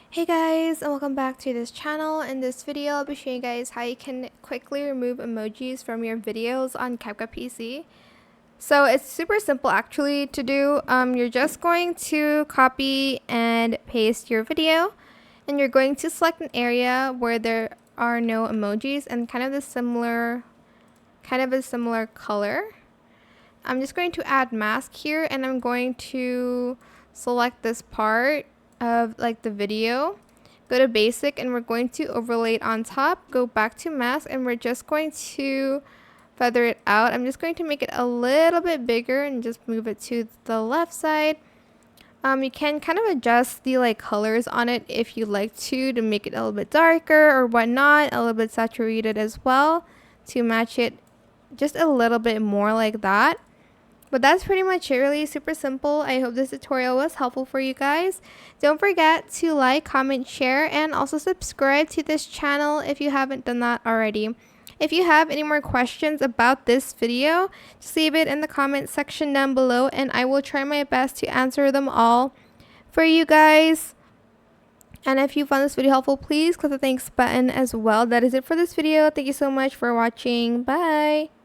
Hey guys, and welcome back to this channel. In this video, I'll be showing you guys how you can quickly remove emojis from your videos on CapCut PC. So it's super simple actually to do. You're just going to copy and paste your video, and you're going to select an area where there are no emojis and kind of a similar color. I'm just going to add mask here, and I'm going to select this part of like the video, go to basic, and we're going to overlay it on top, go back to mask, and we're just going to feather it out. I'm just going to make it a little bit bigger and just move it to the left side. You can kind of adjust the colors on it if you like to make it a little bit darker or whatnot, a little bit saturated as well to match it just a little bit more like that. But that's pretty much it, really super simple. I hope this tutorial was helpful for you guys. Don't forget to like, comment, share, and also subscribe to this channel if you haven't done that already. If you have any more questions about this video, just leave it in the comment section down below and I will try my best to answer them all for you guys. And if you found this video helpful, please click the thanks button as well. That is it for this video. Thank you so much for watching. Bye!